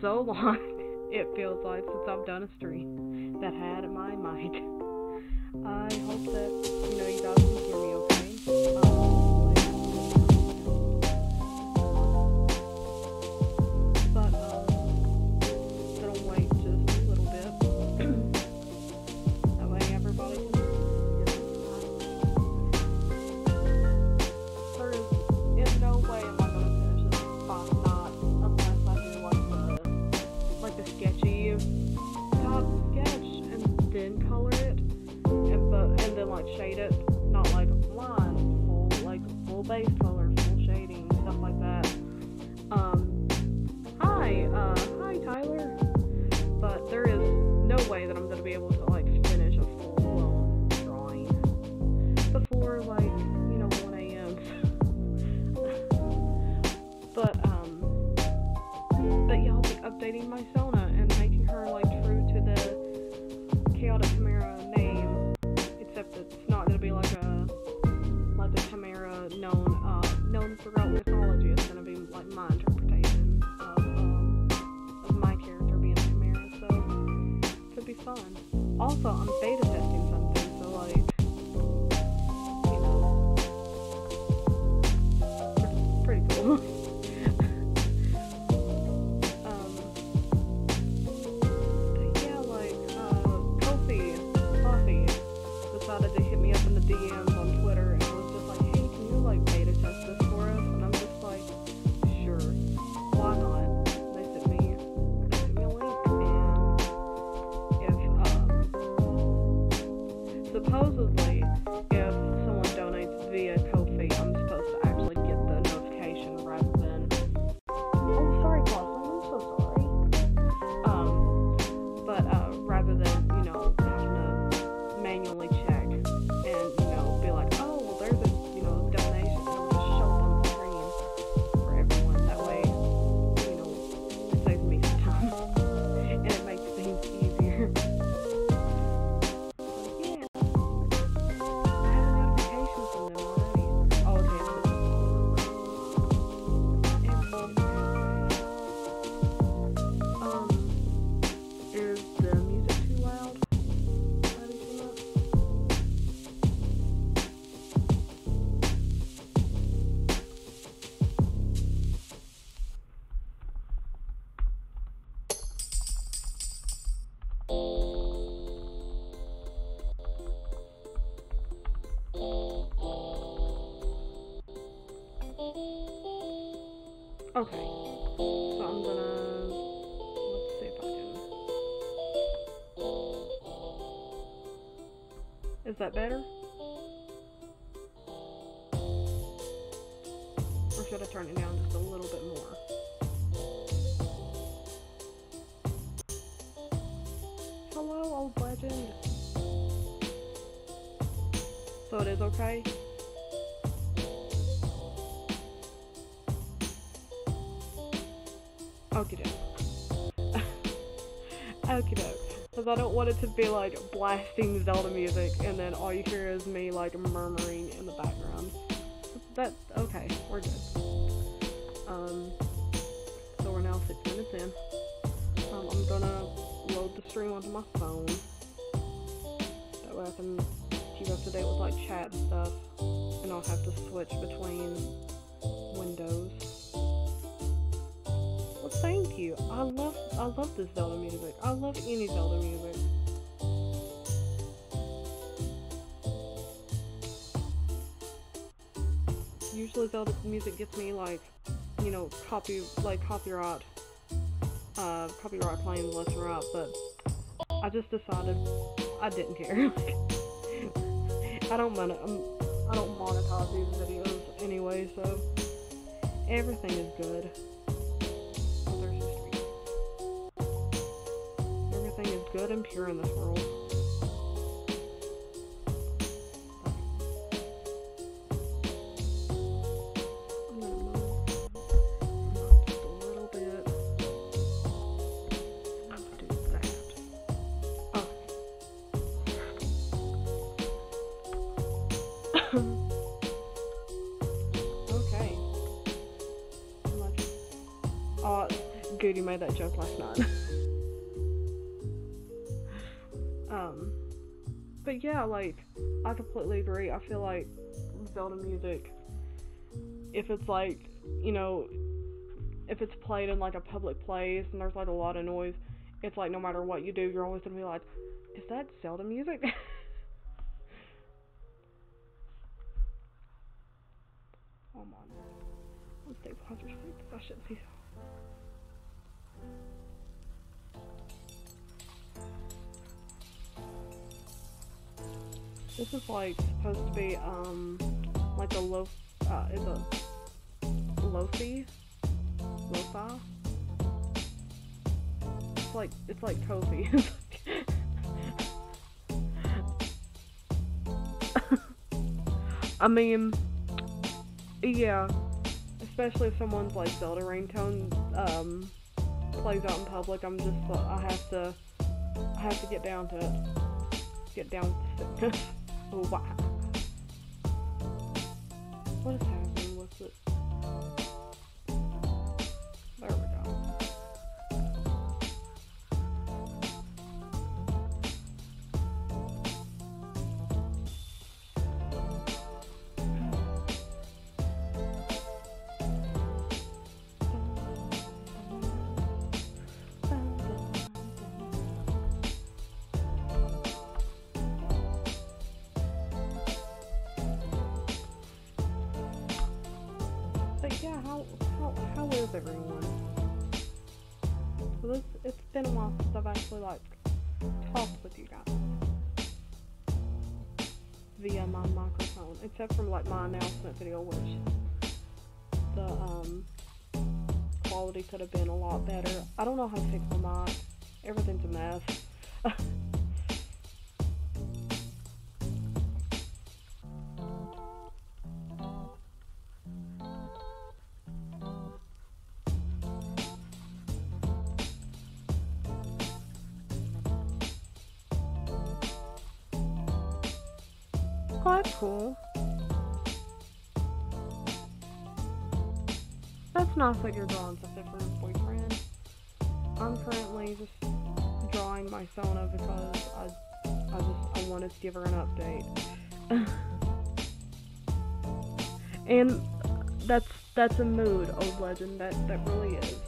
so long, it feels like, since I've done a stream that had my mic. I hope that, you guys can hear me okay. But, gonna wait just a little bit. That way everybody can get some time. There is in no way am I gonna finish this final knot unless I do like the sketchy top sketch and then color it. And then like shade it, not like line, full base color, full shading, stuff like that. Hi Tyler. But there is no way that I'm gonna be able to like finish a full blown drawing before 1 a.m. But yeah, I'll be updating my Sona and making her like true to the chaotic chimera name. Except it's not going to be like the chimera known throughout mythology. It's going to be like my interpretation of my character being a chimera, so it could be fun. Also, I'm beta testing something, so pretty cool. Decided to hit me up in the DMs on Twitter and was just like, hey, can you beta test this for us? And I'm just like, sure, why not? They sent me a link, and supposedly if someone donates via Ko-fi, I'm supposed to actually get the notification rather than, oh sorry Blossom, I'm so sorry. But rather than having to manually check and, be like, oh, well, there's a, donation. It'll just show up on the screen for everyone. That way, it saves me some time. And it makes things easier. So, yeah. I have a notification from them already. Oh, okay. Is the music too loud? Okay, so I'm gonna, let's see if I can, is that better? Or should I turn it down just a little bit more? Hello, old legend. So it is okay? Okie doke. Okie doke. Because I don't want it to be like blasting Zelda music and then all you hear is me like murmuring in the background. Okay, we're good. So we're now 6 minutes in. I'm gonna load the stream onto my phone. That way I can keep up to date with like chat and stuff. And I'll have to switch between windows. Thank you. I love this Zelda music. I love any Zelda music. Usually Zelda music gets me copyright claims left and right, but I just decided I didn't care. I don't monetize these videos anyway, so everything is good. Everything is good and pure in this world. I'm gonna move just a little bit. Let's do that. Oh. Good, you made that joke last night. But yeah, like, I completely agree. I feel like Zelda music, if it's like, you know, if it's played in like a public place and there's like a lot of noise, it's like no matter what you do, you're always gonna be like, is that Zelda music? Oh my. Let's stabilize your sleep. I shouldn't see. This is like supposed to be like a is a lo-fi? Lo-fi? It's like cozy. I mean, yeah, especially if someone's like Zelda ringtone plays out in public, I'm just I have to get down to it. Get down to it. Oh, wow. What is happening with it? There we go. But yeah, how is everyone? So it's been a while since I've actually like talked with you guys via my microphone, except for like my announcement video, which the quality could have been a lot better. I don't know how to fix my mic. Everything's a mess. Oh, that's cool. That's nice that you're drawing something for your boyfriend. I'm currently just drawing my Sona because I wanted to give her an update. And that's a mood, old legend. That really is.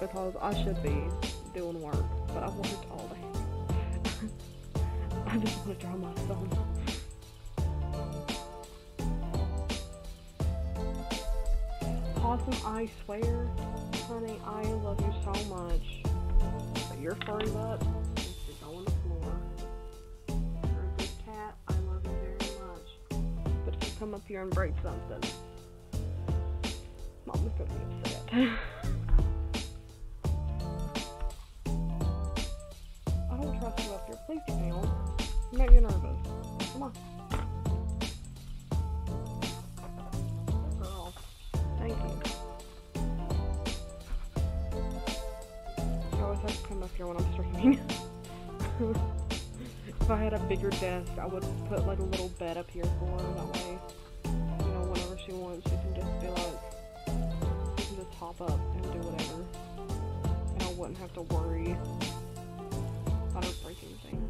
Because I should be doing work, but I worked all day. I just want to draw my Sona. Awesome, I swear, honey, I love you so much. But your furry butt needs to go on the floor. You're a good cat. I love you very much. But if you come up here and break something, Mama's gonna be upset. I don't trust you up here. Please get down. You make me nervous. Come on. Thank you. You always have to come up here when I'm streaming. If I had a bigger desk, I would put like a little bed up here for her. That way, you know, whenever she wants, she can just be like, she can just hop up and do whatever. And I wouldn't have to worry about her breaking things.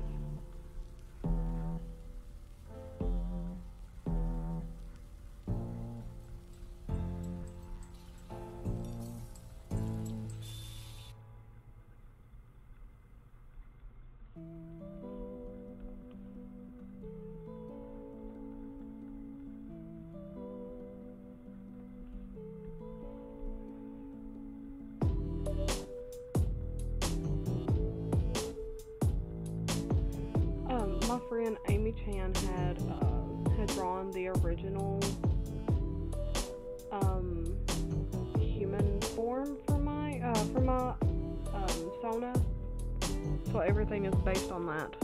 My friend Amy Chan had drawn the original human form for my Sona, so everything is based on that.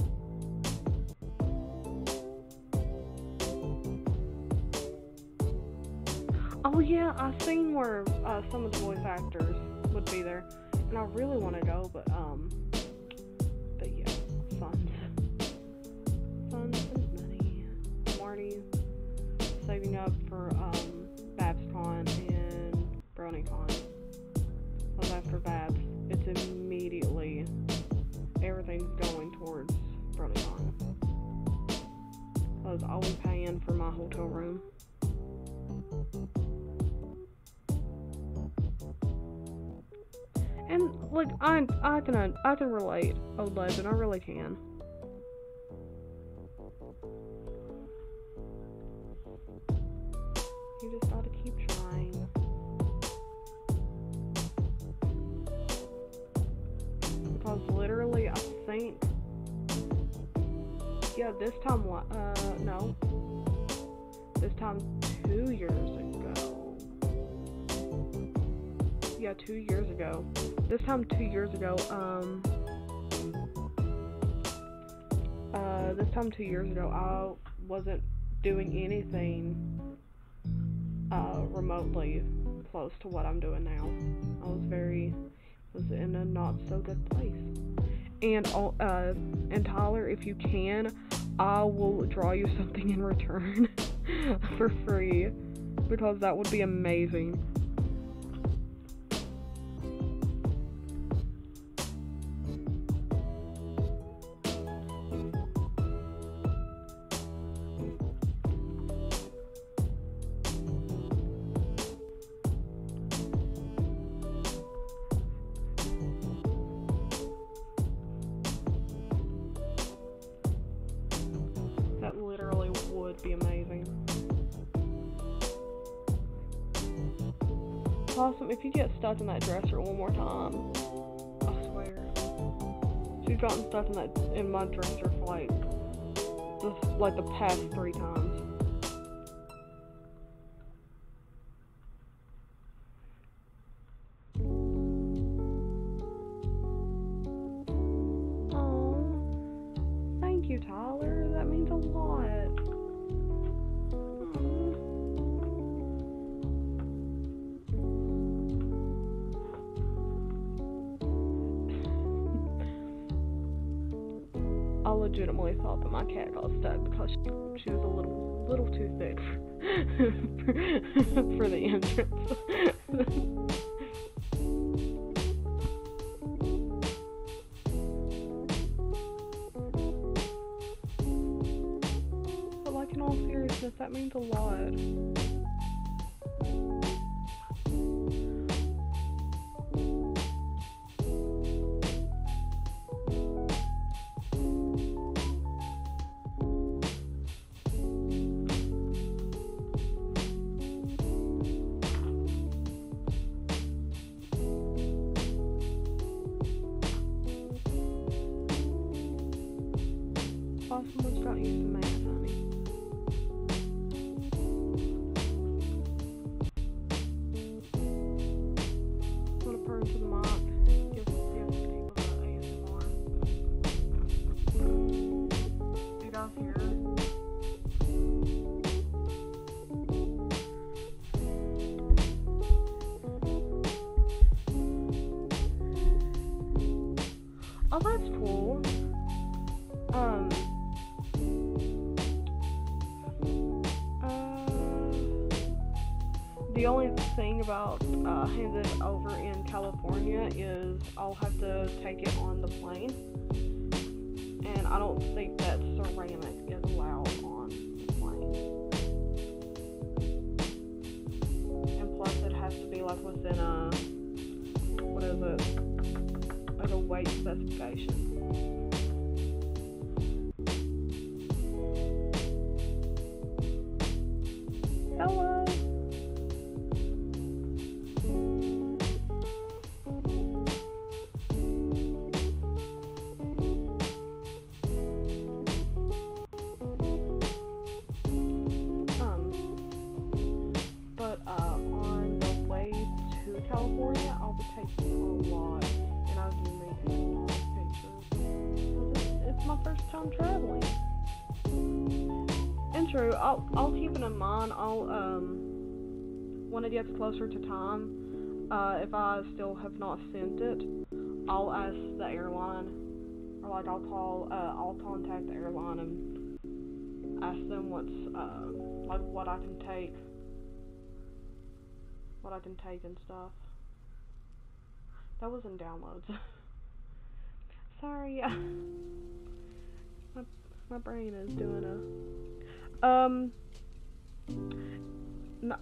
Oh yeah, I've seen where some of the voice actors would be there, and I really want to go, but yeah, funds and money. I'm already saving up for BabsCon and BronyCon. Those have everything's going towards Bronacon. Because I'll be paying for my hotel room. And like I can relate, old legend, I really can. You just gotta keep trying. Because literally, I think, yeah, this time, no, this time 2 years ago. Yeah, 2 years ago. This time 2 years ago, this time 2 years ago, I wasn't doing anything, remotely close to what I'm doing now. I was in a not so good place. And Tyler, if you can, I will draw you something in return for free, because that would be amazing. That literally would be amazing. Awesome, if you get stuck in that dresser one more time, I swear. She's gotten stuck in my dresser for like the past 3 times. Oh, thank you, Tyler. That means a lot. I legitimately thought that my cat got stuck because she was a little too thick for the entrance. But like, in all seriousness, that means a lot. Someone's got you some math, honey. I'm gonna purr into the mic. Give people the ASMR. You guys hear? Oh, that's cool. The only thing about handing it over in California is I'll have to take it on the plane, and I don't think that ceramic is allowed on the plane. And plus, it has to be like within a, what is it, like a weight specification. Hello. On the way to California, I'll be taking a lot, and I'll be making a lot of pictures. It's my first time traveling. And true, I'll keep it in mind. I'll when it gets closer to time, if I still have not sent it, I'll ask the airline, or like I'll contact the airline and ask them what's like what I can take. What I can take and stuff. That was in downloads. Sorry, my brain is doing no.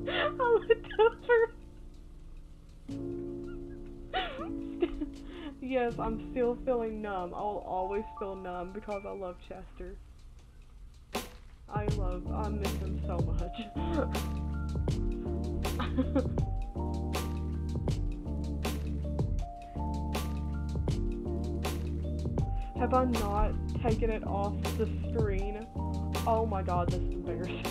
I looked over. Yes, I'm still feeling numb. I'll always feel numb because I love Chester. I miss him so much. Have I not taken it off the screen? Oh my god, this is embarrassing.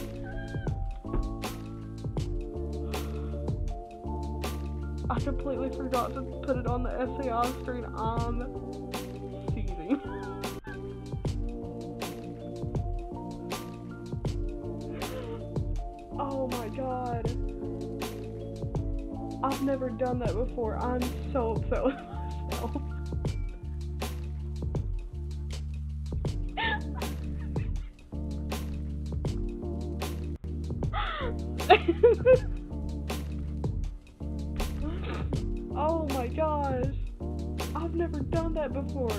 I completely forgot to put it on the SAI screen. I'm seething. Oh my god. I've never done that before. I'm so upset with myself. Oh my gosh. I've never done that before.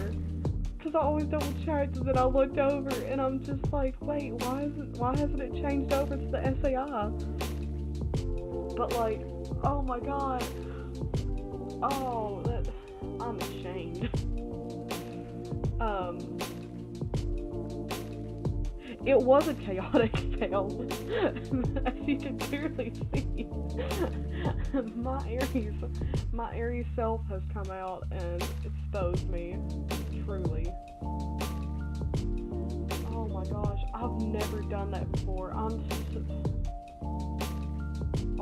Because I always double checked and then I looked over and I'm just like, wait, why hasn't it changed over to the SAI? But like, oh my god. Oh, I'm ashamed. It was a chaotic fail, as you can clearly see. My Aries self has come out and exposed me, truly. Oh my gosh, I've never done that before. Oh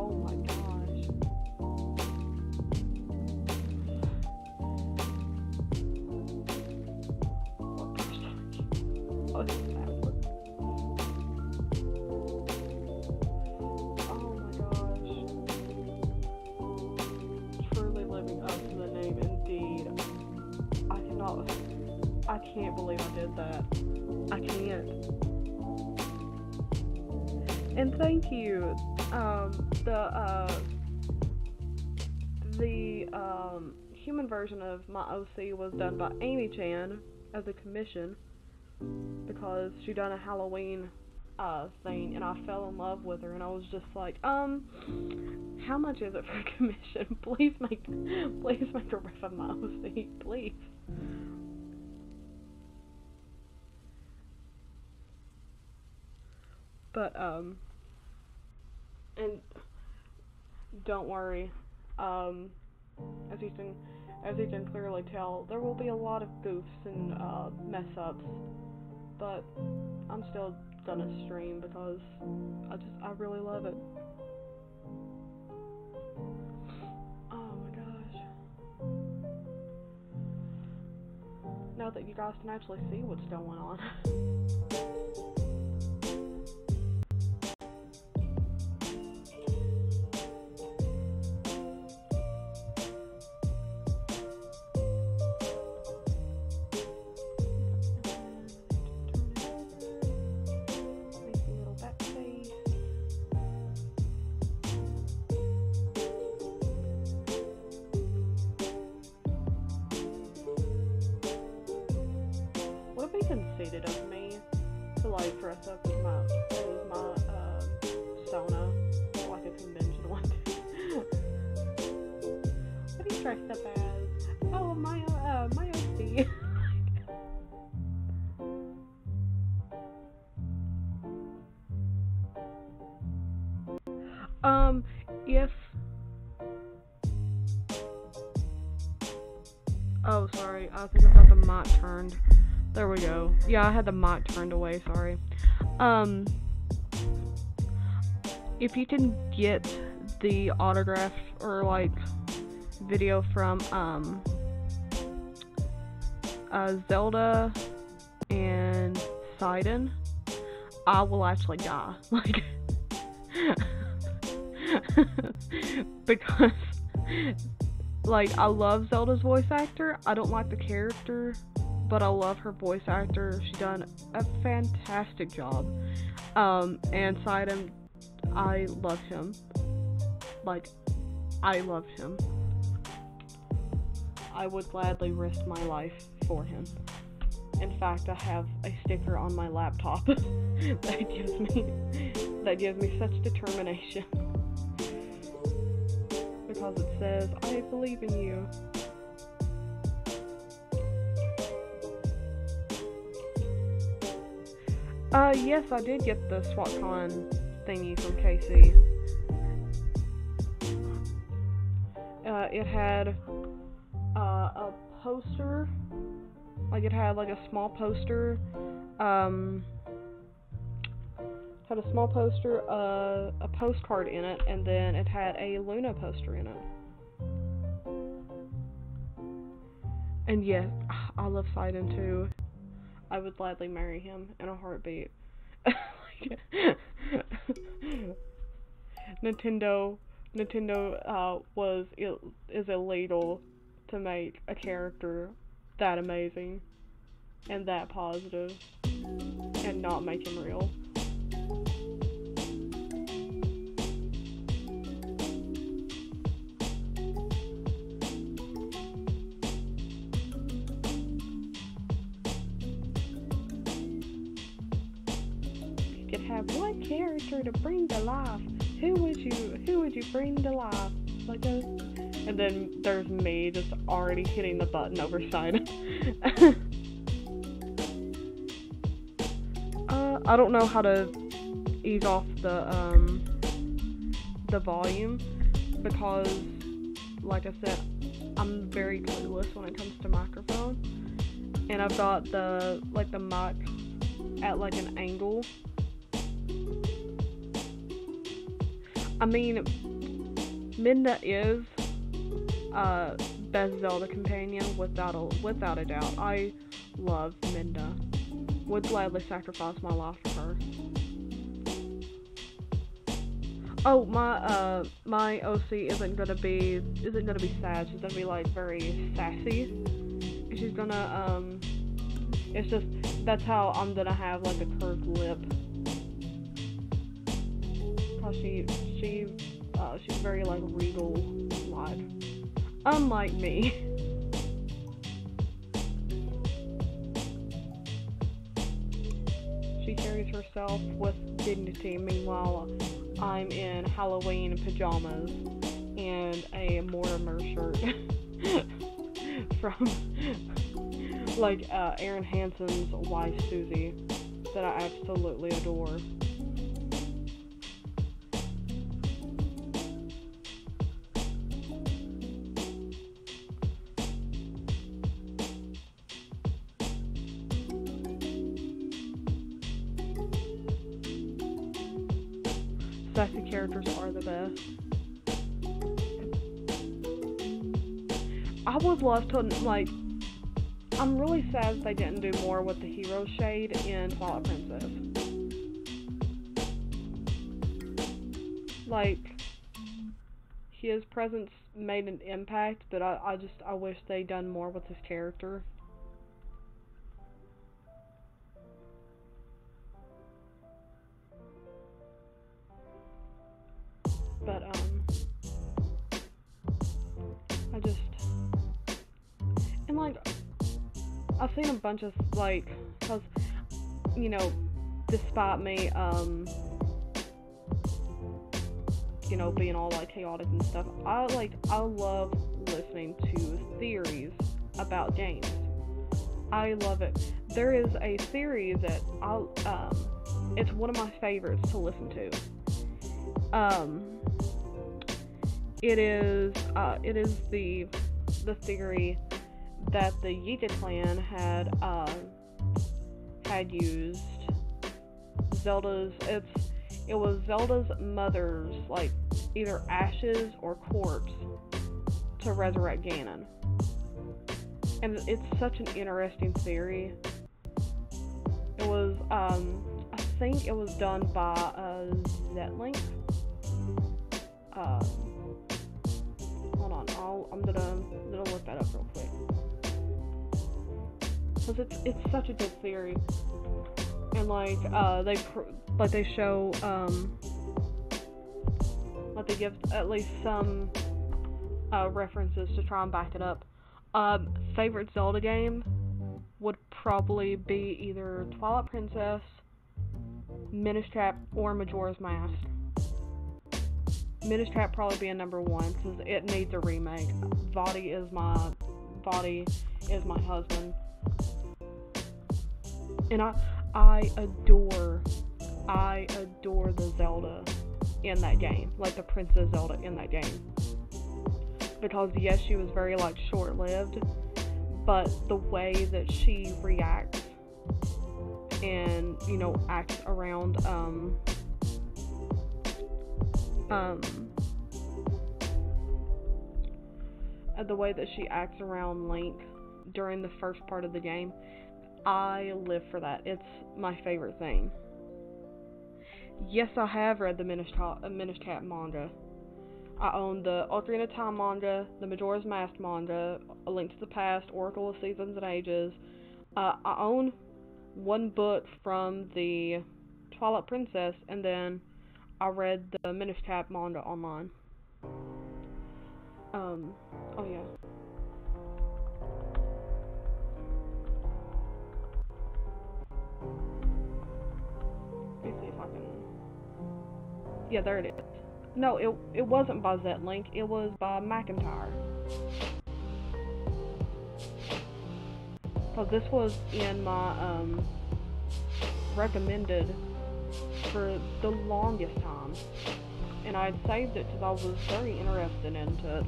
my gosh. What is that? I can't believe I did that. I can't. And thank you. The human version of my OC was done by Amy Chan as a commission because she done a Halloween thing, and I fell in love with her, and I was just like, how much is it for a commission? Please make a ref of my OC, please. But, and don't worry, as you can clearly tell, there will be a lot of goofs and, mess-ups, but I'm still gonna stream because I really love it. Oh my gosh. Now that you guys can actually see what's going on. Conceited of me to like dress up as my Sona, like a convention one day. What are you dressed up as? Oh, my OC. If oh, sorry, I think I got the mic turned. There we go. Yeah, I had the mic turned away, sorry. If you can get the autograph or like video from Zelda and Sidon, I will actually die. Like because like I love Zelda's voice actor. I don't like the character, but I love her voice actor. She done a fantastic job. And Sidon, I love him. Like, I love him. I would gladly risk my life for him. In fact, I have a sticker on my laptop that gives me such determination. Because it says, I believe in you. Yes, I did get the SWATCon thingy from Casey. It had a poster, like it had like a small poster, a postcard in it, and then it had a Luna poster in it. And yes, I love Sidon too. I would gladly marry him in a heartbeat. Nintendo is illegal to make a character that amazing and that positive and not make him real. You could have one character to bring to life. Who would you bring to life? Like a, and then there's me just already hitting the button over Sona. I don't know how to ease off the volume because, like I said, I'm very clueless when it comes to microphone, and I've got the mic at like an angle. I mean, Midna is best Zelda companion without a doubt. I love Midna. Would gladly sacrifice my life for her. Oh, my OC isn't gonna be sad. She's gonna be like very sassy. She's gonna it's just that's how I'm gonna have like a curved lip. Cause she's very like regal like. Unlike me. She carries herself with dignity. Meanwhile, I'm in Halloween pajamas and a Mortimer shirt from like Aaron Hansen's wife Susie that I absolutely adore. Sassy characters are the best. I would love to, like, I'm really sad they didn't do more with the hero shade in Twilight Princess. Like, his presence made an impact, but I wish they'd done more with his character. But, I just, and like, I've seen a bunch of, like, cause, you know, despite me, you know, being all, like, chaotic and stuff, I love listening to theories about games. I love it. There is a theory that it's one of my favorites to listen to. It is the theory that the Yiga clan had used it was Zelda's mother's, like, either ashes or corpse to resurrect Ganon. And it's such an interesting theory. It was, I think it was done by Zetlink. Hold on, I'm gonna look that up real quick. Cause it's such a good theory, and like they show like they give at least some references to try and back it up. Favorite Zelda game would probably be either Twilight Princess, Minish Cap, or Majora's Mask. Minish Cap probably being number one since it needs a remake. Vadi is my husband, and I adore the Zelda in that game, like the Princess Zelda in that game. Because yes, she was very like short-lived, but the way that she reacts and acts around the way that she acts around Link during the first part of the game, I live for that. It's my favorite thing. Yes, I have read the Minish Cap manga. I own the Ocarina of Time manga, the Majora's Mask manga, A Link to the Past, Oracle of Seasons and Ages. I own one book from the Twilight Princess, and then I read the Minish Cap manga online. Oh yeah. Let me see if I can... Yeah, there it is. No, it wasn't by Z-Link, it was by McIntyre. Because this was in my, recommended for the longest time. And I had saved it because I was very interested into it.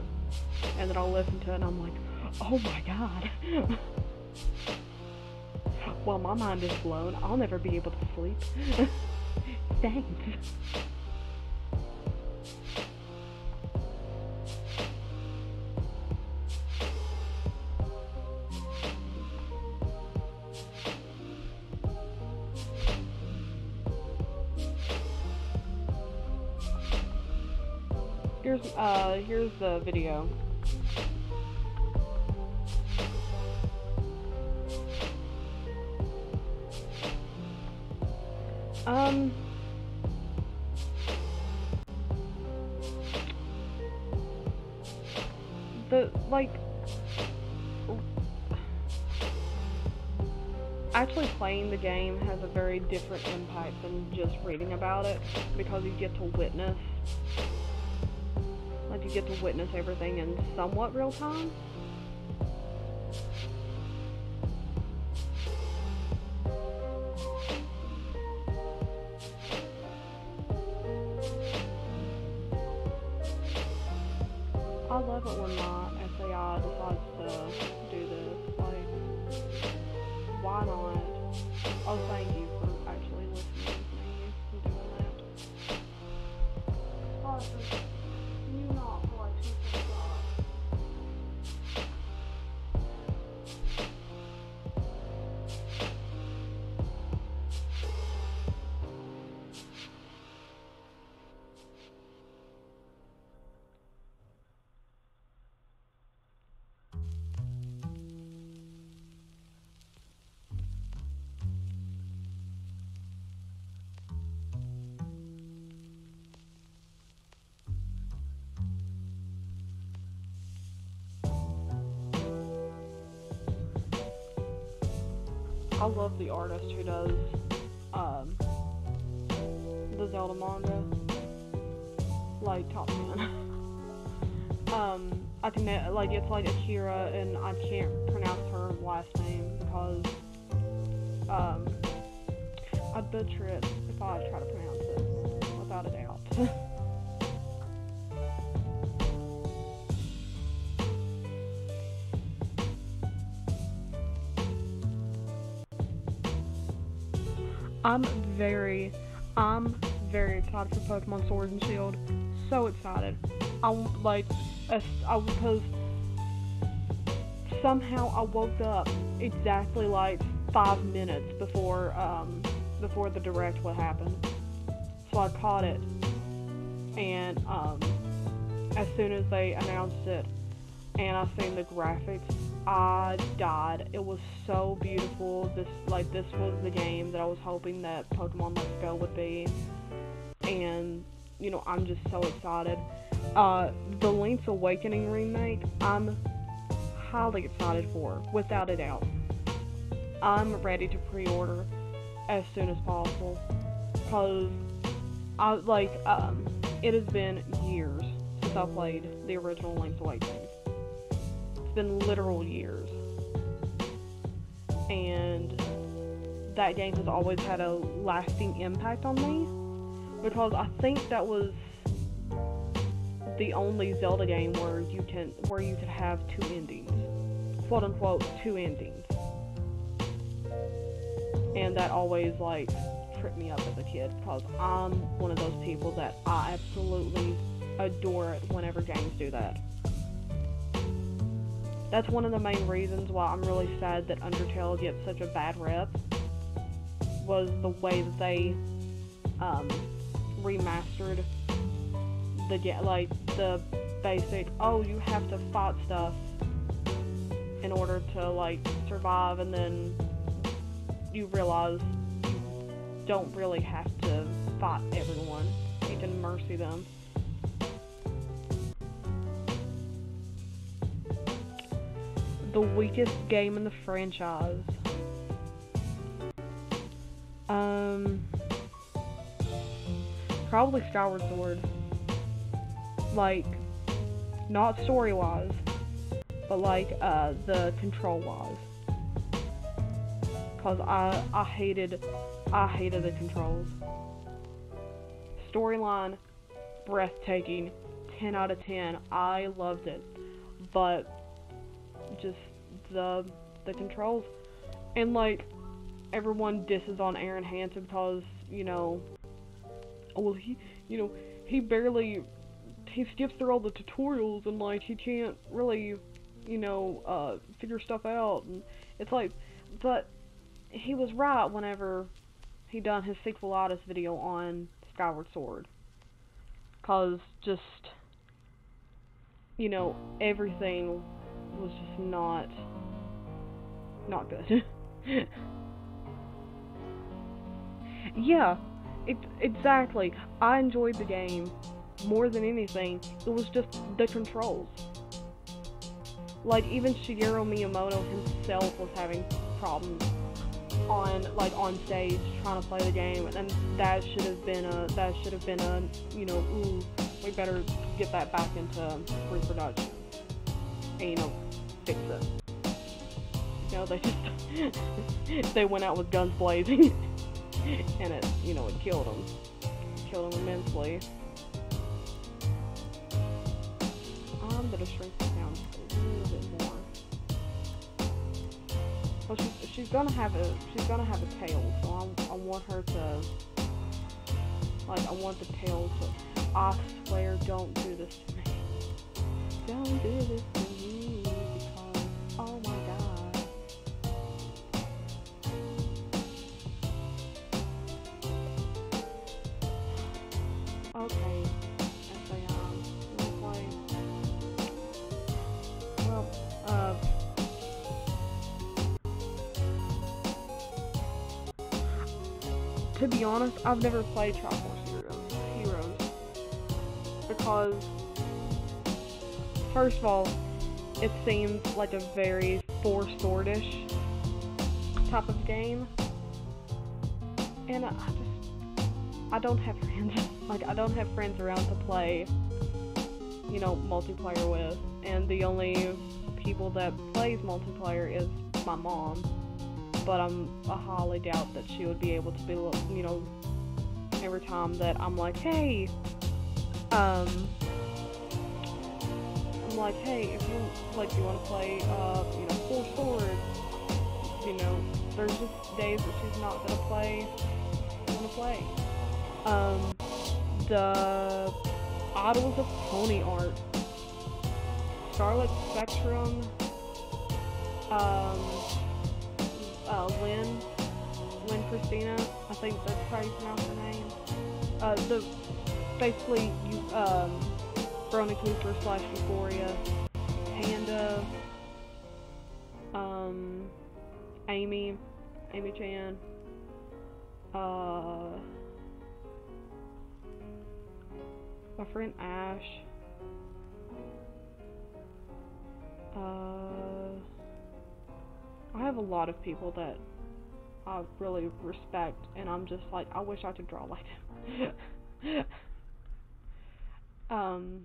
And then I'll listen to it and I'm like, oh my god. Well, my mind is blown. I'll never be able to sleep. Thanks. Here's the video. Actually playing the game has a very different impact than just reading about it, because you get to witness everything in somewhat real time. I love it when my SAI decides to do this. Like, why not? Oh, thank you for actually listening to me and doing that. Oh, so can you not for like 2 seconds? I love the artist who does the Zelda manga, like top 10. I can it's like Akira, and I can't pronounce her last name because I'd butcher it if I try to pronounce it, without a doubt. I'm very excited for Pokemon Sword and Shield. So excited. Because somehow I woke up exactly like 5 minutes before the direct what happened. So I caught it, and as soon as they announced it and I seen the graphics, I died. It was so beautiful. This was the game that I was hoping that Pokemon Let's Go would be. And, I'm just so excited. The Link's Awakening remake, I'm highly excited for, without a doubt. I'm ready to pre-order as soon as possible, because it has been years since I played the original Link's Awakening. It's been literal years, and that game has always had a lasting impact on me, because I think that was the only Zelda game where you could have two endings, quote unquote, two endings, and that always like tripped me up as a kid, because I'm one of those people that I absolutely adore it whenever games do that. That's one of the main reasons why I'm really sad that Undertale gets such a bad rep, was the way that they remastered the basic, oh, you have to fight stuff in order to like survive, and then you realize you don't really have to fight everyone. You can mercy them. The weakest game in the franchise. Probably Skyward Sword. Like, not story-wise, but like, the control-wise. Cause I hated the controls. Storyline, breathtaking, 10 out of 10. I loved it. But just the controls. And like, everyone disses on Aaron Hansen because, well, he barely, he skips through all the tutorials, and like, he can't really, figure stuff out, and it's like, but he was right whenever he done his sequelitis video on Skyward Sword, cause just, everything was just not good. Yeah, exactly. I enjoyed the game more than anything. It was just the controls. Like, even Shigeru Miyamoto himself was having problems on stage trying to play the game, and that should have been a ooh, we better get that back into reproduction and fix it. They just they went out with guns blazing. And it killed him immensely. I'm gonna shrink this down a little bit more. Well, she's gonna have a tail, so I want her to, I want the tail to, I swear, don't do this to me. Don't do this to me, because, oh my god. Okay, play. Well, to be honest, I've never played Triforce Heroes, because, first of all, it seems like a very four-sword-ish type of game, and I don't have friends. I don't have friends around to play, multiplayer with, and the only people that plays multiplayer is my mom, but I highly doubt that she would be able to be, every time that I'm like, hey, if you, do you want to play, Four Swords, there's just days that she's not gonna play, the Idols of Pony art, Scarlet Spectrum, Lynn Christina, I think that's how you pronounce her name. Basically, Brony Cooper / Euphoria, Panda, Amy Chan, my friend Ash, have a lot of people that I really respect, and I'm just like, I wish I could draw like them. um,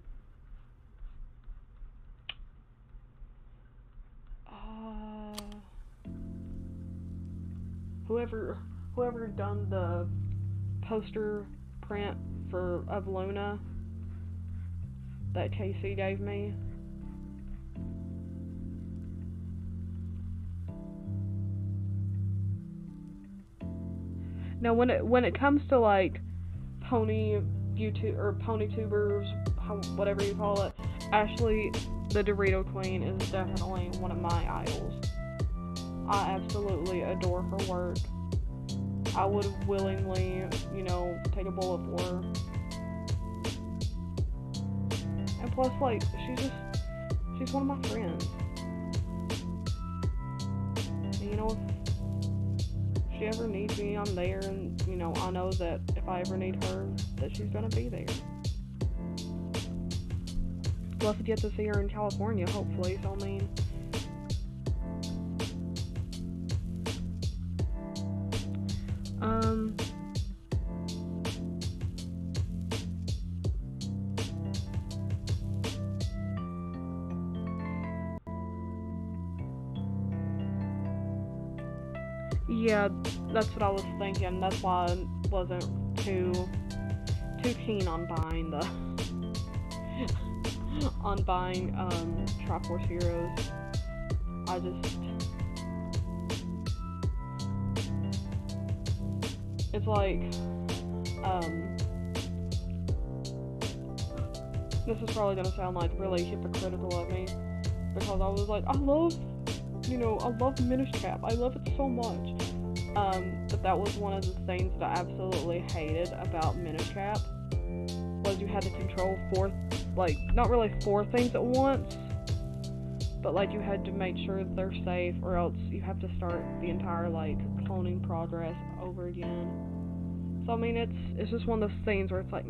whoever done the poster print of Luna that Casey gave me. Now, when it comes to like pony YouTube or pony tubers, whatever you call it, Ashley, the Dorito Queen, is definitely one of my idols. I absolutely adore her work. I would willingly, take a bullet for her. And plus, like, she's one of my friends. And, if she ever needs me, I'm there, and, I know that if I ever need her, that she's gonna be there. Plus, I get to see her in California, hopefully, so, I mean... Yeah, that's what I was thinking. That's why I wasn't too keen on buying Triforce Heroes. I just... It's like, this is probably gonna sound like really hypocritical of me, because I was like, I love Minish Cap. I love it so much. But that was one of the things that I absolutely hated about Minish Cap, was you had to control not really four things at once, but like you had to make sure that they're safe, or else you have to start the entire cloning progress over again. So I mean, it's just one of those things where it's like,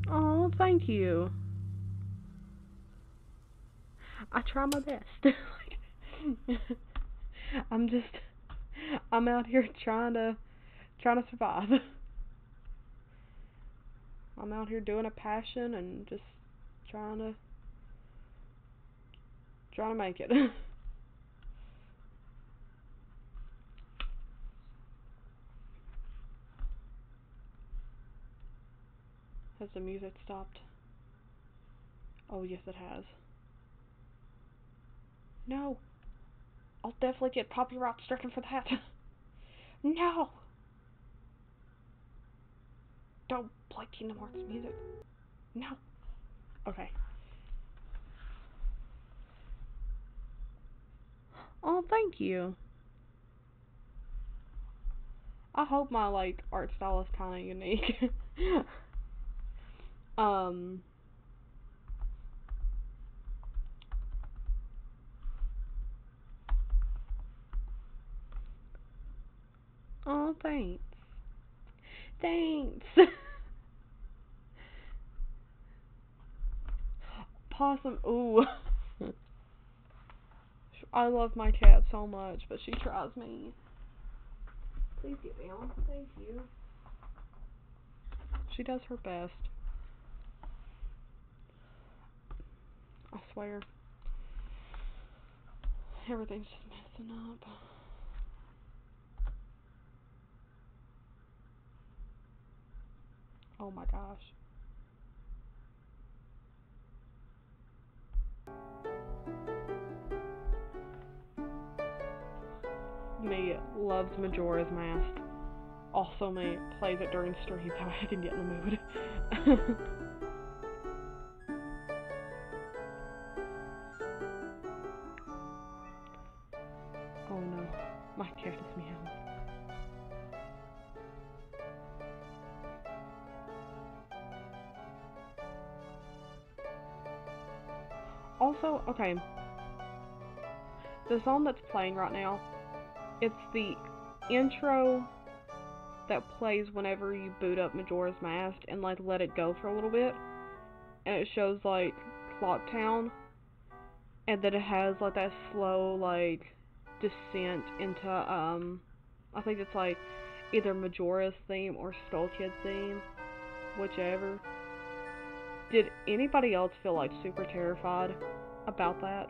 Oh, thank you. I try my best. I'm out here trying to survive. I'm out here doing a passion and just trying to make it. Has the music stopped? Oh, yes, it has. No. I'll definitely get copyright stricken for that. No. Don't play Kingdom Hearts music. No. Okay. Oh, thank you. I hope my art style is kind of unique. Oh, thanks. Thanks. Possum. Ooh. I love my cat so much, but she tries me. Please get down. Thank you. She does her best. I swear. Everything's just messing up. Oh my gosh. Me loves Majora's Mask. Also me plays it during stream so I can get in the mood. Oh no, my cat is meowing. Also, okay, the song that's playing right now, It's the intro that plays whenever you boot up Majora's Mask and like let it go for a little bit, and it shows like Clock Town, and then it has like that slow like descent into I think it's like either Majora's theme or Skull Kid's theme, whichever. Did anybody else feel like super terrified about that?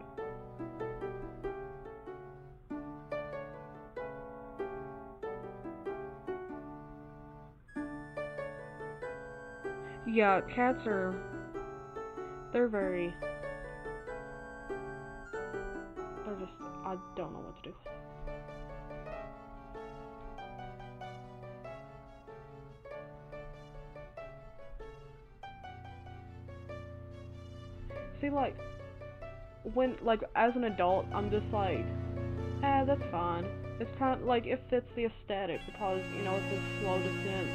Yeah, cats are, they're just, I don't know what to do. See, like, as an adult, I'm just like, that's fine. It's kind of, like, it fits the aesthetic because, you know, it's a slow descent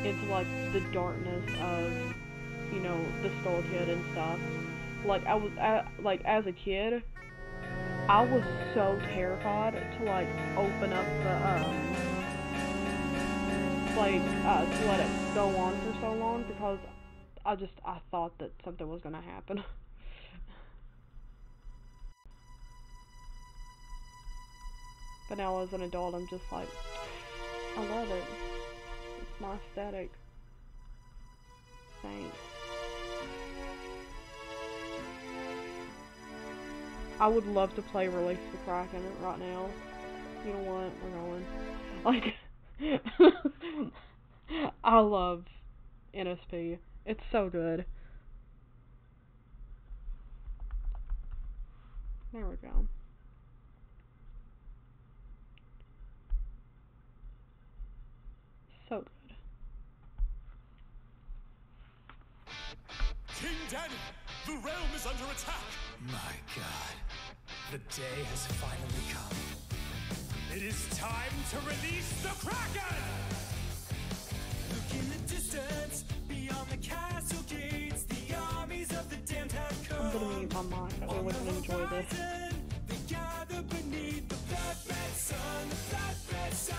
into, like, the darkness of, you know, the Skull Kid and stuff. Like, as a kid, I was so terrified to, like, open up the, to let it go on for so long because I thought that something was gonna happen. But now as an adult, I'm just like, I love it. It's my aesthetic. Thanks. I would love to play Release the Kraken right now. You know what? We're going. Like, I love NSP. It's so good. There we go. So good. King Daddy, the realm is under attack. My God, the day has finally come. It is time to release the Kraken! Look in the distance, beyond the castle gates, the armies of the damned have come. I'm gonna mute my mic. I really can enjoy this. They gather beneath the blood-red sun, the blood-red sun.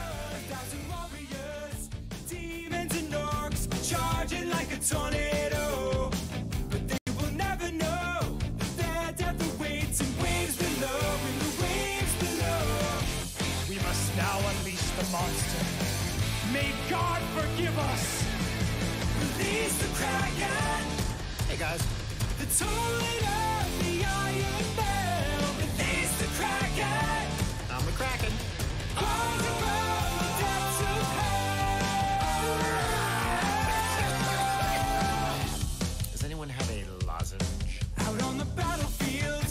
1,000 warriors, demons and orcs, charging like a tornado. But they will never know that their death awaits in waves below, in the waves below. We must now unleash the monster. May God forgive us! Release the Kraken! Hey guys. The tolling of the iron bell. Release the Kraken! I'm the Kraken. Rise above the depths of hell! Does anyone have a lozenge? Out on the battlefield,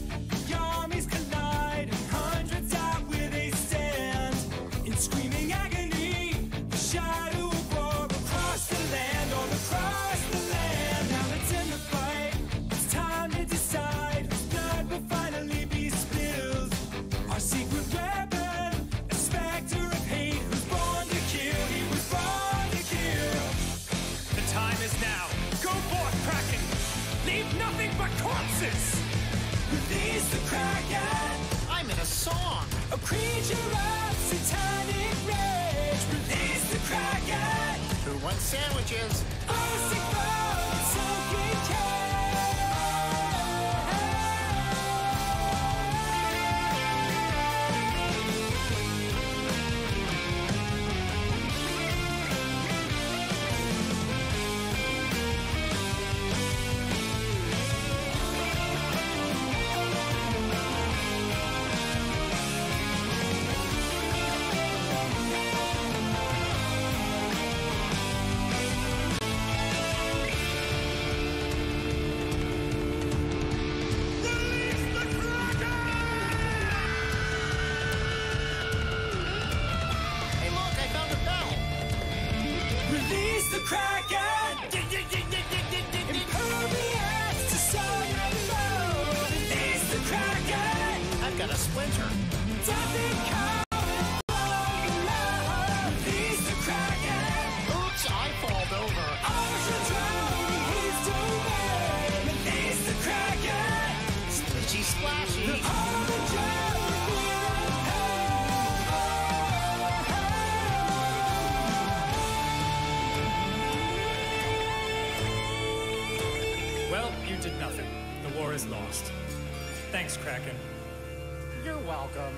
the armies collide, and hundreds die where they stand. In screaming agony, the shadow of war across the land, all across the land. Now it's in the fight, it's time to decide whose blood will finally be spilled. Our secret weapon, a specter of hate, who's born to kill, he was born to kill. The time is now. Go forth, Kraken! Leave nothing but corpses! Release the Kraken! I'm in a song! A creature of satanic rage. Release the Kraken! Who wants sandwiches? Oh, sick foe, soaking cage. Hey look, I found a bell! Release the Kraken! Impervious to sun and low. Release the Kraken! I've got a splinter. Death incoming from below. Release the Kraken! Oops, I falled over. Ocean drown in his domain. Release the Kraken! Splashy splashy. All the drown in hell. war is lost. Thanks, Kraken. You're welcome.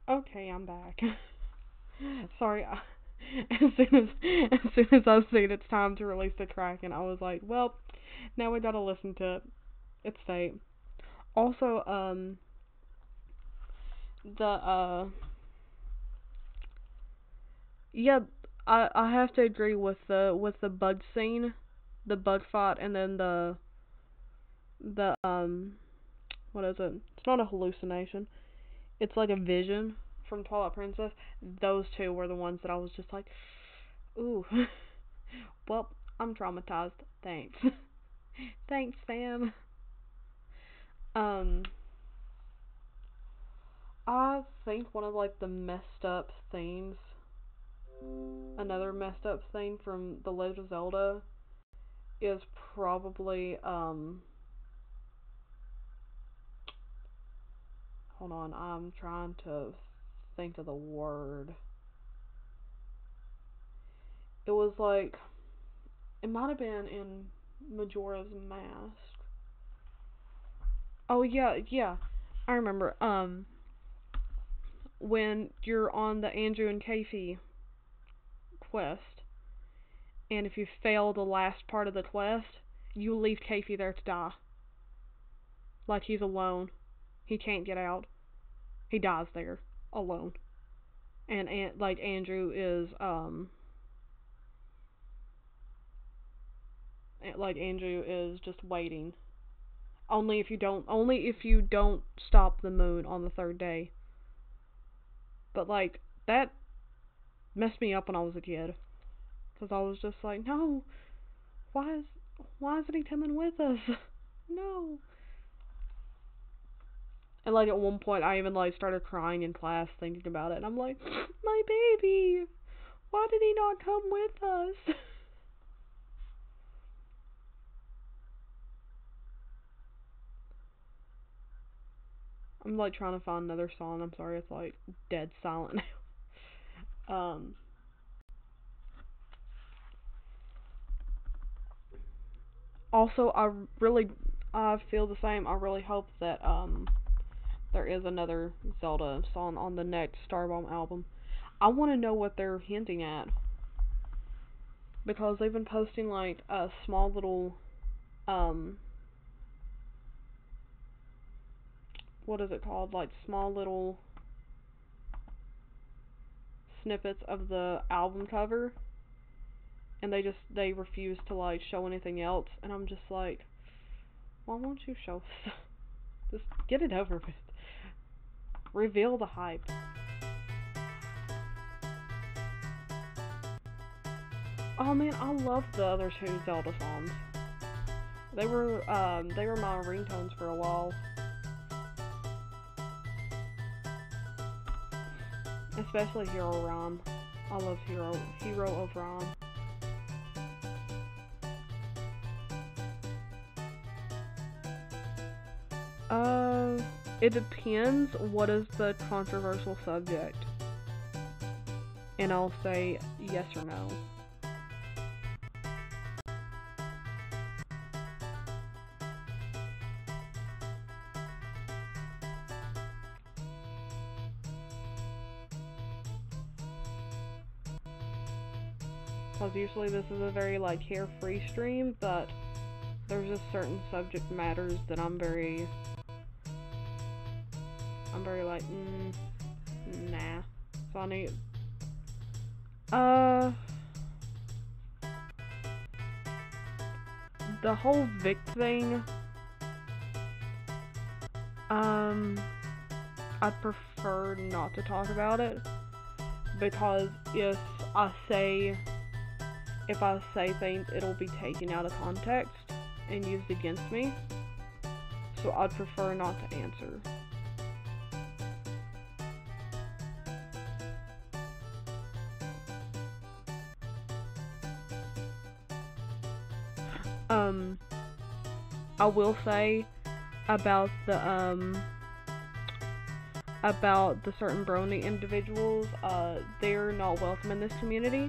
Okay, I'm back. Sorry, as soon as I said it's time to release the Kraken, I was like, well, now we gotta listen to it. It's fate. Also, the yeah, I have to agree with the bug scene, the bug fight, and then the what is it? It's not a hallucination. It's like a vision from Twilight Princess. Those two were the ones that I was just like, ooh, well, I'm traumatized. Thanks. Thanks, fam. Um, I think one of like the messed up things, another messed up thing from The Legend of Zelda is probably hold on, I'm trying to think of the word. It was like it might have been in Majora's Mask. Oh yeah, yeah. I remember. When you're on the Andrew and Casey quest, and if you fail the last part of the quest, you leave Casey there to die. Like he's alone. He can't get out. He dies there alone. And like Andrew is just waiting. Only if you don't stop the moon on the third day. But like that messed me up when I was a kid, because I was just like, no, why is why isn't he coming with us? No. And like at one point I even like started crying in class thinking about it, and I'm like, my baby, why did he not come with us? I'm like trying to find another song. I'm sorry, it's like dead silent now. Also, I feel the same. I really hope that there is another Zelda song on the next Starbomb album. I want to know what they're hinting at, because they've been posting like a small little what is it called? Like small little snippets of the album cover, and they refuse to like show anything else, and I'm just like, why won't you show us? Just get it over with. Reveal the hype. Oh man, I love the other two Zelda songs. They were my ringtones for a while. Especially Hero Rhyme. I love Hero of Rhyme. It depends what is the controversial subject. And I'll say yes or no. Because usually this is a very like carefree stream, but there's just certain subject matters that I'm very like, nah. So I need, the whole Vic thing, I'd prefer not to talk about it, because if I say things, it'll be taken out of context and used against me. So I'd prefer not to answer. I will say about the certain brony individuals, they're not welcome in this community,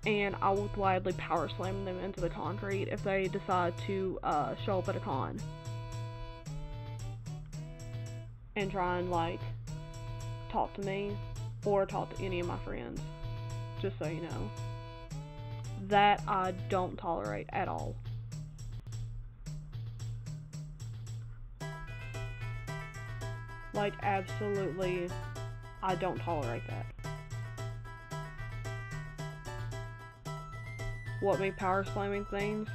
and I will gladly power slam them into the concrete if they decide to show up at a con and try and like talk to me or talk to any of my friends. Just so you know, that I don't tolerate at all. Like, absolutely, I don't tolerate that. What, me power slamming things?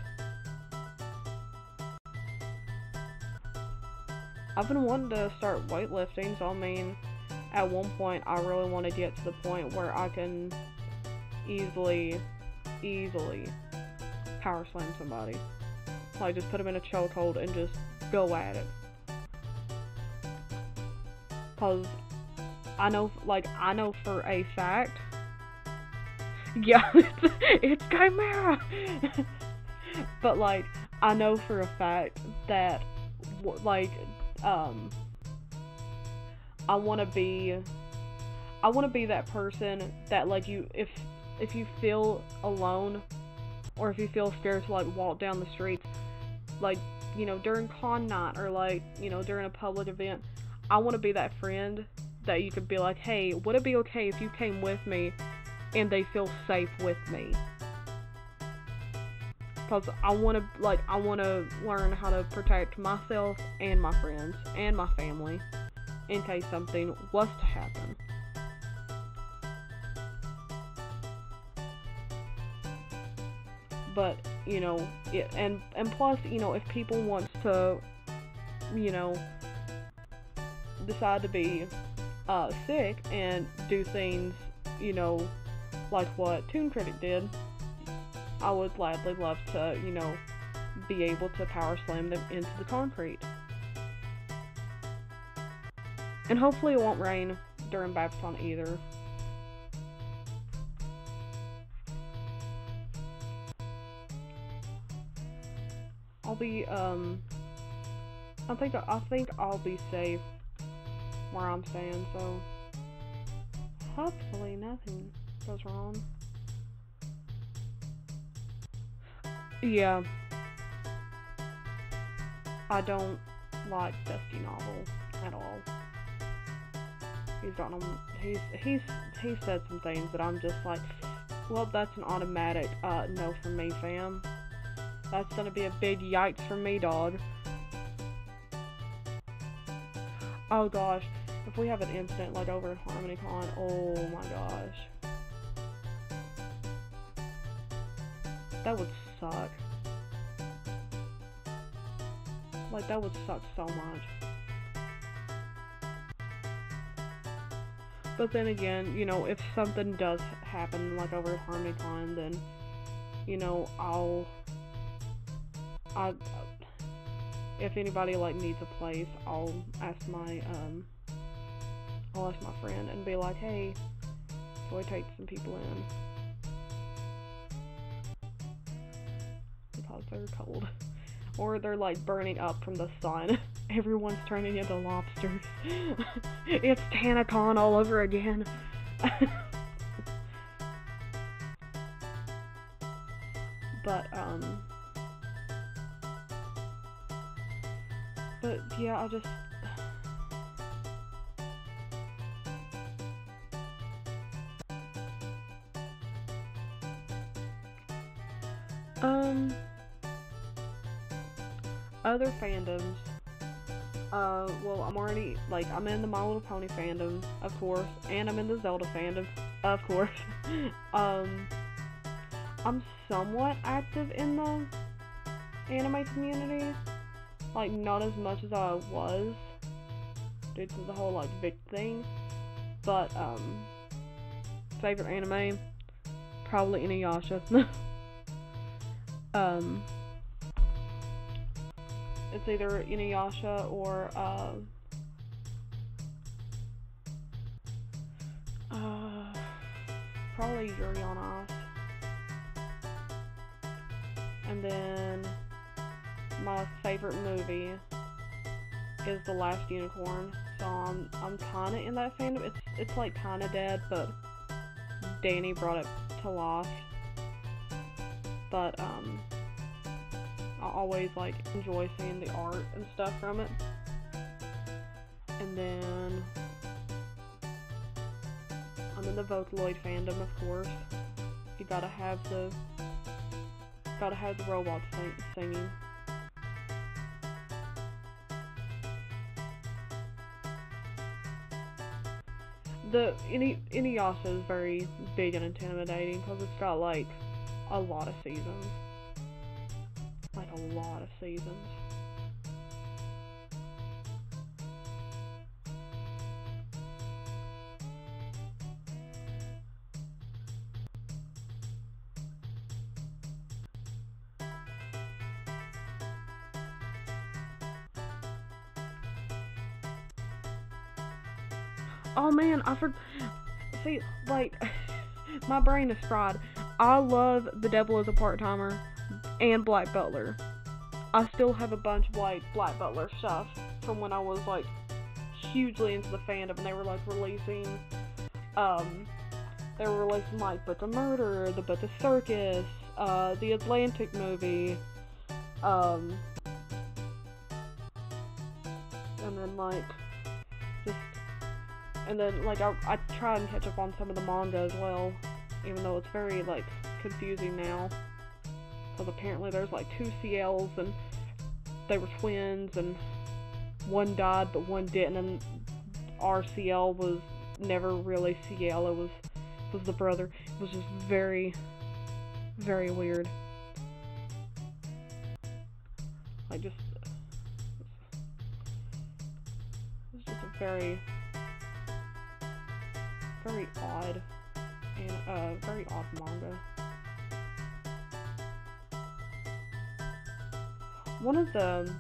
I've been wanting to start weightlifting, so I mean, at one point, I really want to get to the point where I can easily power slam somebody. Like, just put them in a chokehold and just go at it. Cause I know for a fact, yeah, it's Chimera. But like, I know for a fact that, like, I want to be that person that, like, if you feel alone, or if you feel scared to like walk down the streets, like, you know, during con night, or like, you know, during a public event, I want to be that friend that you could be like, hey, would it be okay if you came with me, and they feel safe with me? Because I want to learn how to protect myself and my friends and my family in case something was to happen. But, you know, and plus, you know, if people want to, you know, decide to be sick and do things, you know, like what Toon Critic did, I would gladly love to, you know, be able to power slam them into the concrete. And hopefully it won't rain during Babson either. I'll be, I think I'll be safe where I'm staying, so hopefully nothing goes wrong. Yeah, I don't like Dusty Novel at all. He's said some things that I'm just like, well, that's an automatic no from me, fam. That's gonna be a big yikes from me, dog. Oh gosh, if we have an incident like over at HarmonyCon, oh my gosh. That would suck. Like, that would suck so much. But then again, you know, if something does happen, like over at HarmonyCon, then, you know, if anybody, like, needs a place, I'll ask my friend and be like, hey, can we take some people in? Because they're cold. Or they're, like, burning up from the sun. Everyone's turning into lobsters. It's TanaCon all over again. But yeah, I just... Other fandoms. Well, I'm already, like, I'm in the My Little Pony fandom, of course, and I'm in the Zelda fandom, of course. I'm somewhat active in the anime community. Like, not as much as I was, due to the whole, like, Vic thing. But, favorite anime? Probably Inuyasha. It's either Inuyasha or, probably Yuri on Ice. And then my favorite movie is The Last Unicorn. So I'm kinda in that fandom. It's like kinda dead, but Danny brought it to life. But I always like enjoy seeing the art and stuff from it. And then I'm in the Vocaloid fandom, of course. You gotta have the robots singing. The Inuyasha is very big and intimidating because it's got like a lot of seasons. Like a lot of seasons. Oh man, see, like, my brain is fried. I love The Devil is a Part-Timer and Black Butler. I still have a bunch of, like, Black Butler stuff from when I was, like, hugely into the fandom, and they were, like, releasing, like, But the Murder, the But the Circus, the Atlantic movie, and then, like, and then, like, I try and catch up on some of the manga as well, even though it's very, like, confusing now. Because apparently there's, like, 2 CLs, and they were twins, and one died, but one didn't, and our CL was never really CL, it was the brother. It was just very, very weird. Like, just, it's just a very odd, and very odd manga. One of the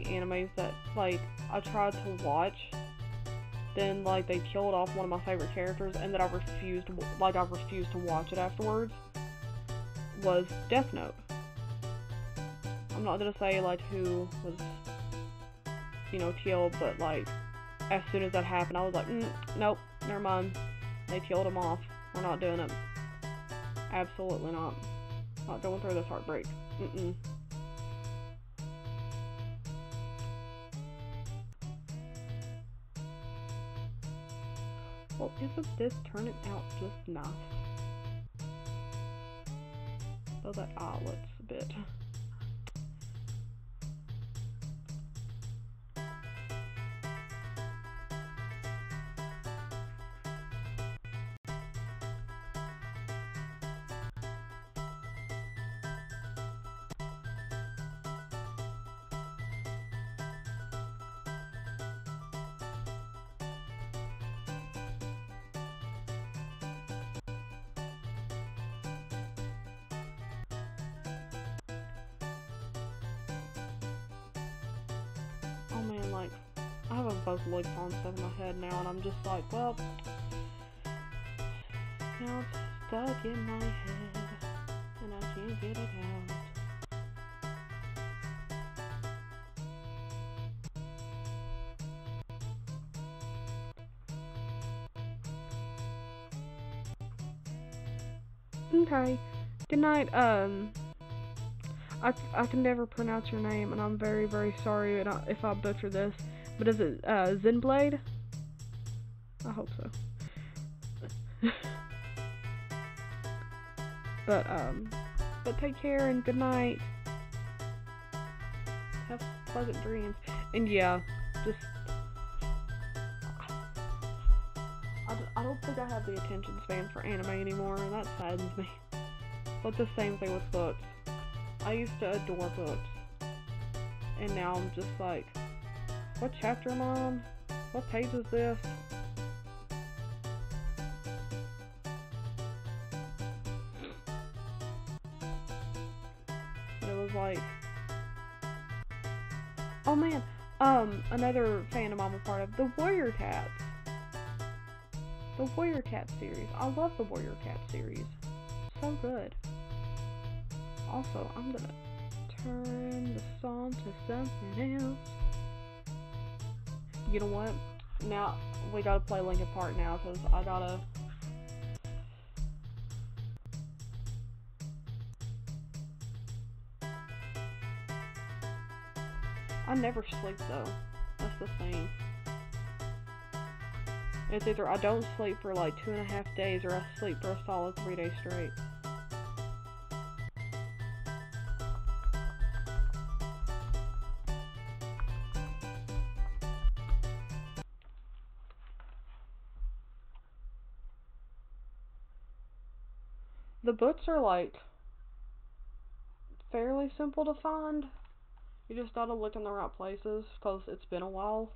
animes that, like, I tried to watch, then, like, they killed off one of my favorite characters, and that I refused to watch it afterwards, was Death Note. I'm not gonna say, like, who was, you know, killed, but, like, as soon as that happened, I was like, nope, never mind. They killed him off. We're not doing it. Absolutely not. Not going through this heartbreak. Well, isn't this turning out just nice? Though that eye looks a bit... Oh man, like, I have a Vocaloid song stuck in my head now, and I'm just like, well, now it's stuck in my head, and I can't get it out. Okay, good night. I can never pronounce your name, and I'm very, very sorry if I butcher this, but is it, Zenblade? I hope so. But take care, and good night. Have pleasant dreams. And yeah, just... I don't think I have the attention span for anime anymore, and that saddens me. But the same thing with books. I used to adore books, and now I'm just like, what chapter am I on? What page is this? And it was like, oh man, another fandom I'm a part of, the Warrior Cats. The Warrior Cat series. I love the Warrior Cat series. So good. Also, I'm gonna turn the song to something else. You know what? Now, we gotta play Linkin Park now, because I gotta... I never sleep, though. That's the thing. It's either I don't sleep for like 2.5 days, or I sleep for a solid 3 days straight. The books are like fairly simple to find. You just gotta look in the right places because it's been a while.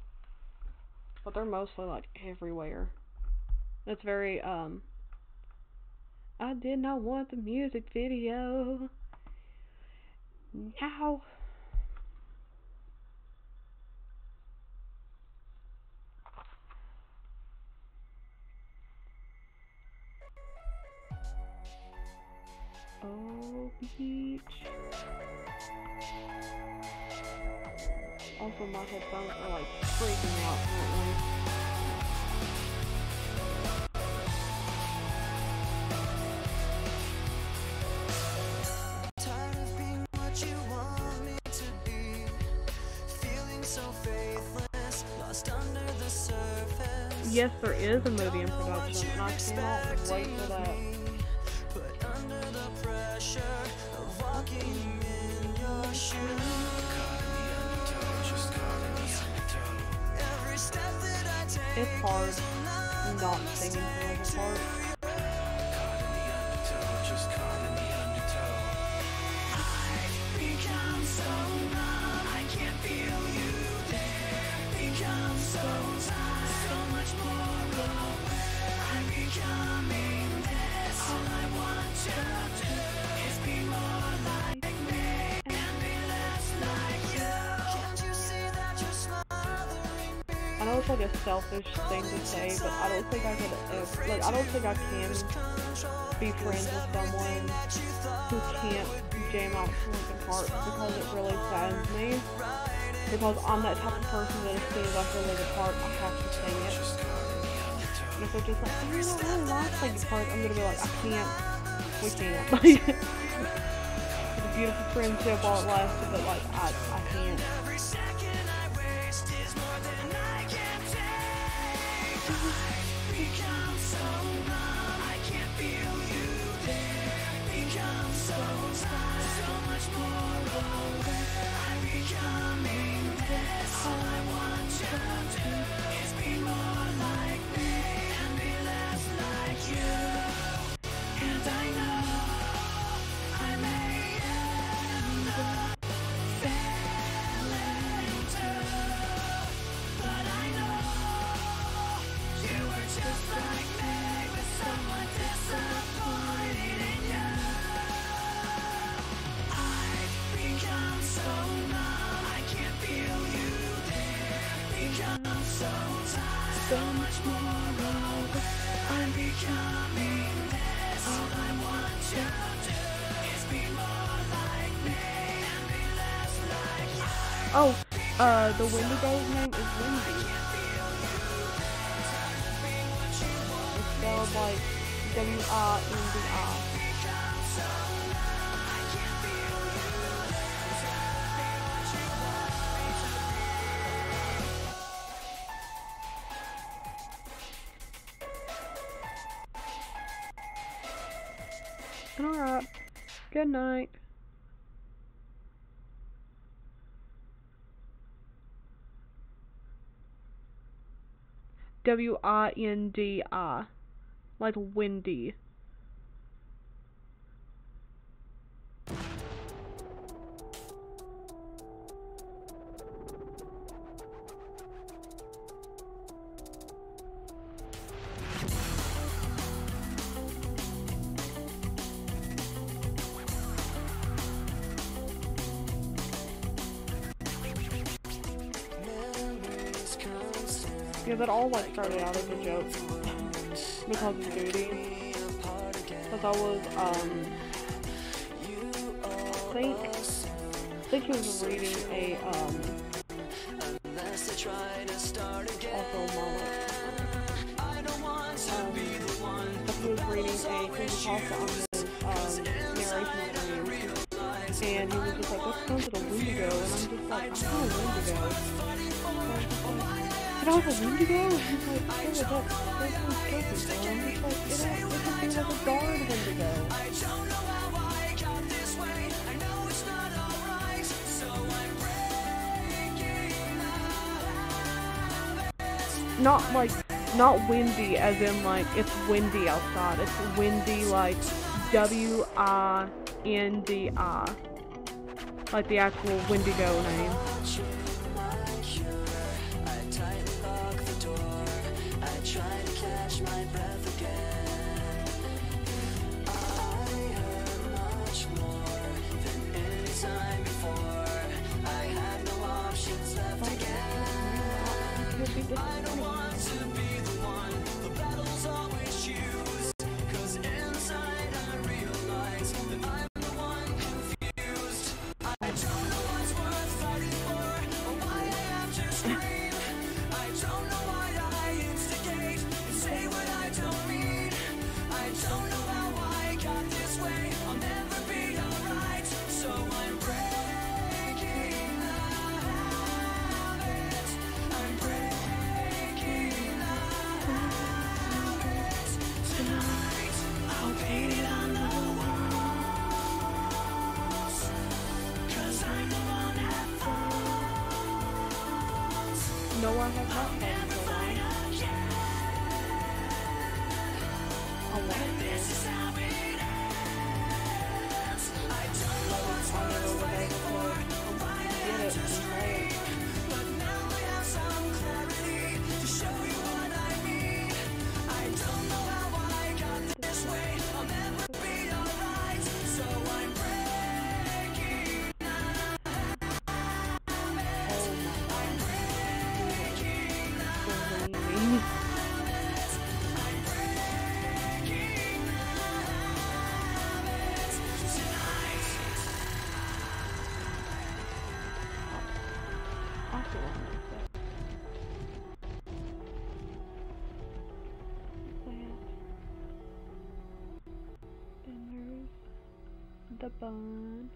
But they're mostly like everywhere. It's very I did not want the music video. Now. Oh, beach. Also, my headphones are like freaking out currently. Tired of being what you want me to be, feeling so faithless, lost under the surface. Yes, there is a movie in production, and I cannot wait for that. But under the pressure of walking in your shoes, every step that I take, It's hard not singing for Linkin Park. I've become so numb, I can't feel you there. Become so tired, so much more aware. I'm becoming this. All I want you to do is be more like me and be less like you. Can't you see that you're smothering me? I know it's like a selfish thing to say, but I don't think I could ever, like, I don't think I can be friends with someone who can't jam out to Linkin Park, because it really saddens me. Because I'm that type of person that as soon as I hear Linkin Park, I have to sing it. And if they're just like, oh, you don't really like Linkin Park, I'm gonna be like, I can't. We can't. Like, it's a beautiful friendship while it lasted, but like, I can't. Every second I waste is more than I can take. I've become so numb, I can't feel you there. Become so tired, so much more aware. I'm becoming this. All I want you to do is be more like me and be less like you. And I know I may end up failing too, but I know you were just like me, with someone disappointed in you. I've become so numb, I can't feel you there. Become so tired, so much more aware. I'm becoming this. All I want you to do is be more like me and be less like you. Oh, the Wendigo's name is Wendy. It's spelled like W-I-N-D-I. Alright, good night. W-I-N-D-I. Like Wendy. Yeah, that all like started out as a joke. because of duty. Because I was, I think he was reading a, also Mama. He was reading a creepypasta on his, narration stream. And he was just like, that sounds like a Wendigo. And I'm just like, I'm not a Wendigo. And I was like, Wendigo? And he's like, yeah, that sounds creepy, bro. I'm just like, it could be like a guard Wendigo. Not like, not windy as in like, it's windy outside. It's windy like W-I-N-D-I. Like the actual Wendigo name. I don't want to be the one the battles always choose, 'cause inside I realize that I'm the one confused. I don't know what's worth fighting for, or why I have to scream. I don't know why I instigate and say what I don't mean. I don't know how I got this way, I'll never be alright, so I'm breaking the habit. I'm breaking. No, I have not played in so long. I want this. I don't know what's get it and play it. But now I have some clarity to show you what I mean. I don't know how I got this way, I'll never be alright, so I'm breaking the habit. I'm breaking the habit. I'm breaking the habit tonight. I feel like that. Then there's the bun.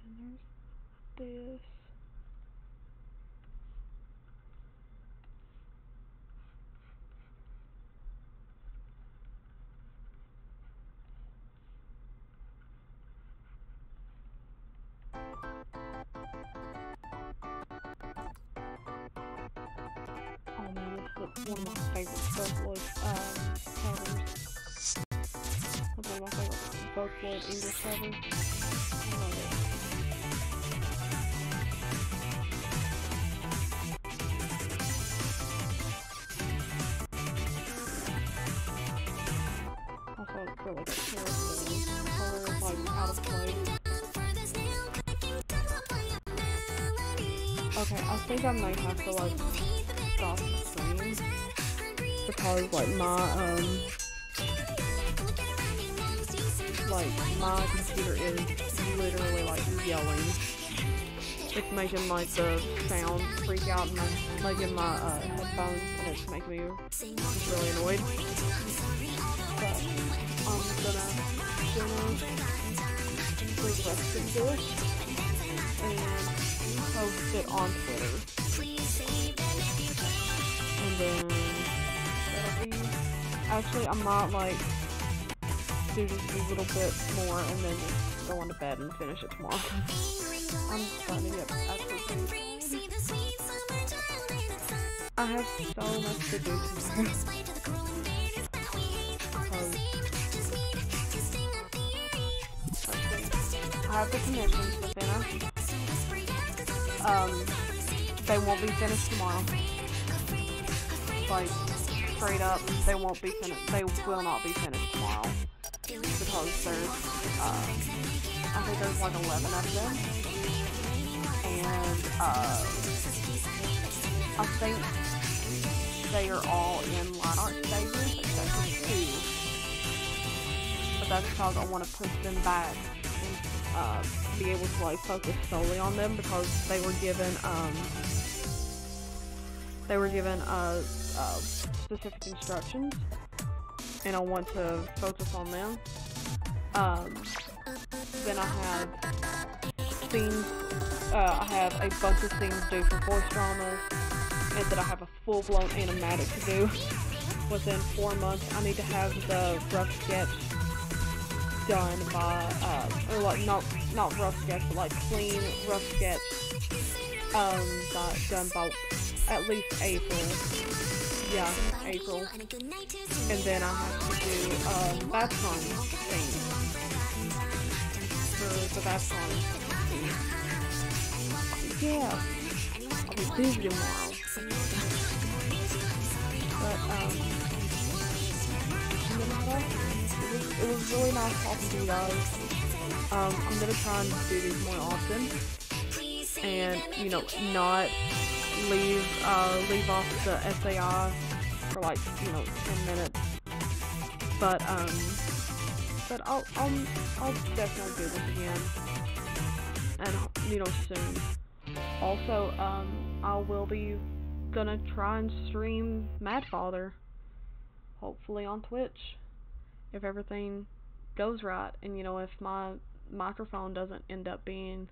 And there's this. Oh man, this is one of my favorite Vocaloid covers. That's one of my favorite Vocaloid English covers. I love it. Also, it's really good character. Color is like out of place. Okay, I think I might have to like stop the stream because like my computer is literally like yelling. It's making like the sound freak out in my headphones, and it's making me just really annoyed. But I'm gonna do the rest of this and post it on Twitter. And then that'll be, actually I might like do just a little bit more and then just go on to bed and finish it tomorrow. I'm starting to get actually pretty tired. I have so much to do tomorrow. I have the commissions to finish. They won't be finished tomorrow. Like, straight up, they won't be finished. They will not be finished tomorrow. Because there's, I think there's like 11 of them. And, I think they are all in line art stages except for 2. But that's because I want to push them back and be able to like focus solely on them, because they were given specific instructions, and I want to focus on them. Then I have scenes. I have a bunch of scenes due for voice dramas, and then I have a full-blown animatic to do within 4 months. I need to have the rough sketch done by, or like not rough sketch, but like clean rough sketch, done by at least April. Yeah, April. And then I have to do Babcon thing for the Babcon thing. Yeah, I'll be busy tomorrow. But it was really nice talking to you guys. I'm gonna try and do these more often, and you know, not leave off the SAI for like 10 minutes. But I'll definitely do this again, and soon. Also, I will be gonna try and stream Mad Father, hopefully on Twitch, if everything goes right, and if my microphone doesn't end up being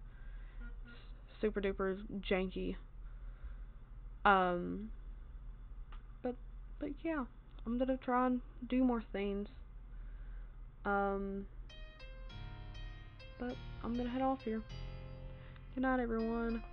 super duper janky. But yeah, I'm gonna try and do more things. But I'm gonna head off here. Good night, everyone.